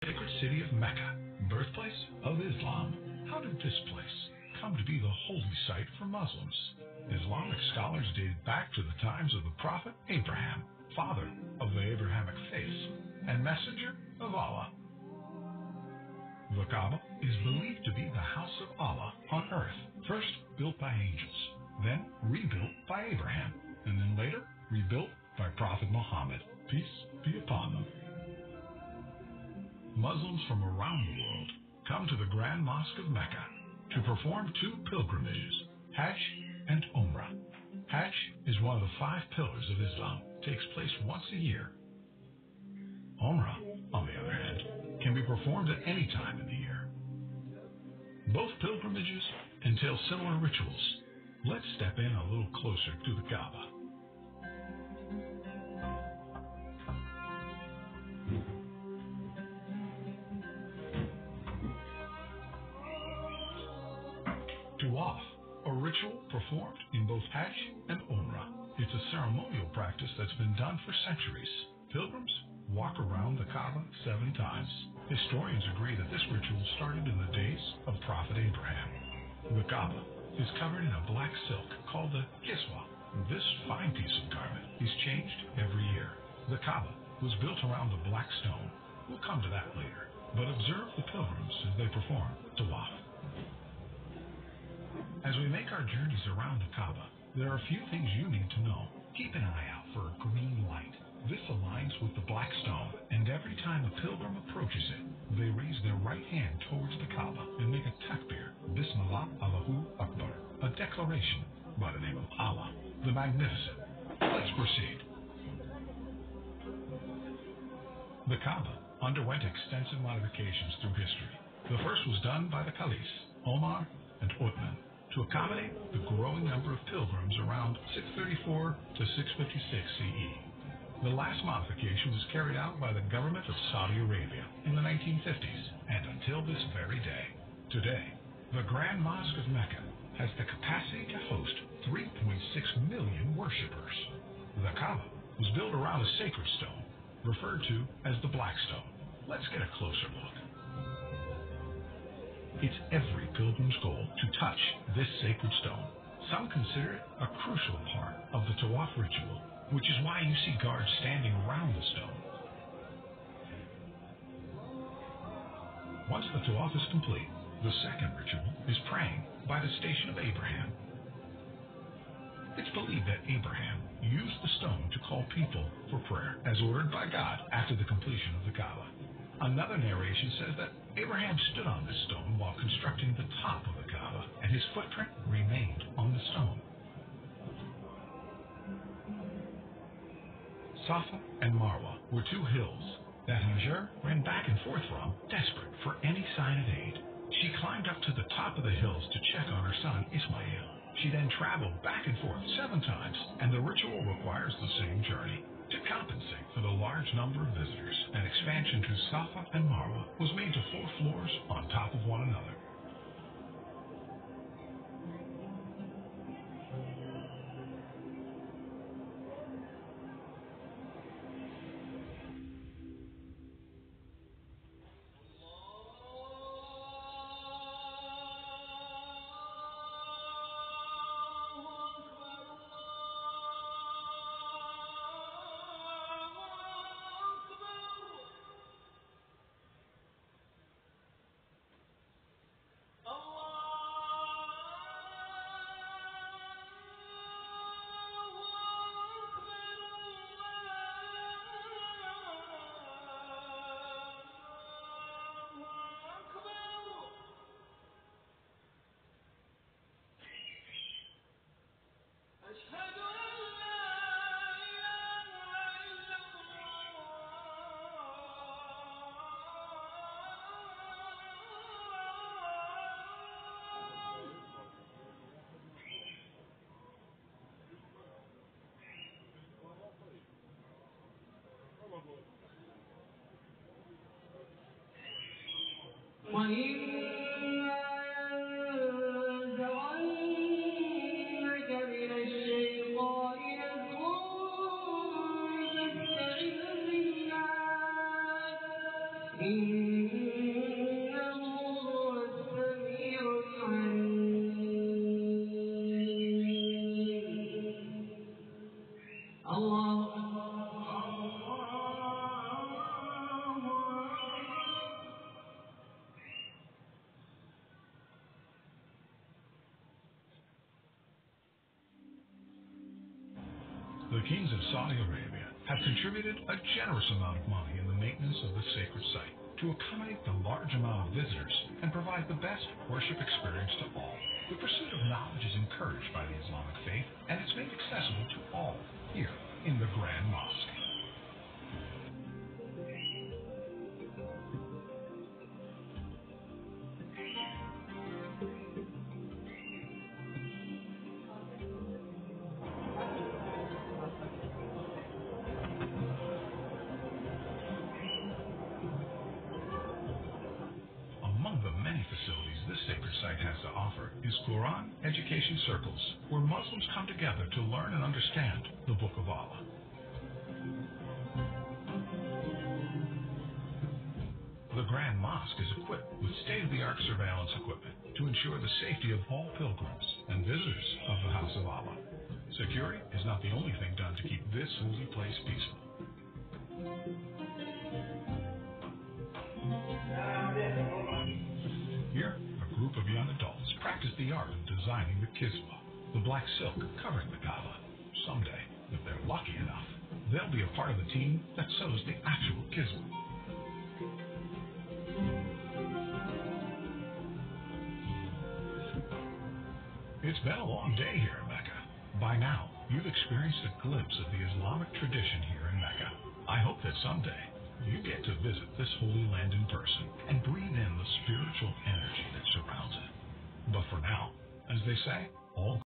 sacred city of Mecca, birthplace of Islam. How did this place come to be the holy site for Muslims? Islamic scholars date back to the times of the prophet Abraham, father of the Abrahamic faith and messenger of Allah. The Kaaba is believed to be the house of Allah on earth, first built by angels, then rebuilt by Abraham, and then later rebuilt by Prophet Muhammad, peace be upon them. Muslims from around the world come to the Grand Mosque of Mecca to perform two pilgrimages, Hajj and Umrah. Hajj is one of the 5 pillars of Islam, takes place once a year. Umrah, on the other hand, can be performed at any time in the year. Both pilgrimages entail similar rituals. Let's step in a little closer to the Kaaba. Tawaf, a ritual performed in both Hajj and Umrah. It's a ceremonial practice that's been done for centuries. Pilgrims walk around the Kaaba 7 times. Historians agree that this ritual started in the days of Prophet Abraham. The Kaaba is covered in a black silk called the kiswa. This fine piece of garment is changed every year. The Kaaba was built around a black stone. We'll come to that later, but observe the pilgrims as they perform Tawaf. As we make our journeys around the Kaaba, there are a few things you need to know. Keep an eye out for a green light. This aligns with the black stone, and every time a pilgrim approaches it, they raise their right hand towards the Kaaba and make a takbir, Bismillah, Allahu Akbar, a declaration by the name of Allah, the Magnificent. Let's proceed. The Kaaba underwent extensive modifications through history. The first was done by the caliphs, Omar and Uthman, to accommodate the growing number of pilgrims around 634 to 656 CE. The last modification was carried out by the government of Saudi Arabia in the 1950s and until this very day. Today, the Grand Mosque of Mecca has the capacity to host 3.6 million worshippers. The Kaaba was built around a sacred stone, referred to as the Black Stone. Let's get a closer look. It's every pilgrim's goal to touch this sacred stone. Some consider it a crucial part of the Tawaf ritual, which is why you see guards standing around the stone. Once the Tawaf is complete, the second ritual is praying by the Station of Abraham. It's believed that Abraham used the stone to call people for prayer, as ordered by God after the completion of the Kaaba. Another narration says that Abraham stood on this stone while constructing the top of the Kaaba, and his footprint remained on the stone. Safa and Marwa were 2 hills that Hajar ran back and forth from, desperate for any sign of aid. She climbed up to the top of the hills to check on her son Ismail. She then traveled back and forth 7 times, and the ritual requires the same journey. To compensate for the large number of visitors, an expansion to Safa and Marwa was made to 4 floors on top of one another. The kings of Saudi Arabia have contributed a generous amount of money in the maintenance of the sacred site to accommodate the large amount of visitors and provide the best worship experience to all. The pursuit of knowledge is encouraged by the Islamic faith, and it's made accessible to all here in the Grand Mosque. Among the many facilities this sacred site has to offer is Quran education circles, where Muslims come together to learn and understand the Book of Allah. The Grand Mosque is equipped with state-of-the-art surveillance equipment to ensure the safety of all pilgrims and visitors of the House of Allah. Security is not the only thing done to keep this holy place peaceful. Here, a group of young adults practice the art of designing the kiswa, the black silk covering the Kaaba. Someday, if they're lucky enough, they'll be a part of the team that sews the actual kiswa. It's been a long day here in Mecca. By now, you've experienced a glimpse of the Islamic tradition here in Mecca. I hope that someday you get to visit this holy land in person and breathe in the spiritual energy that surrounds it. But for now, as they say, all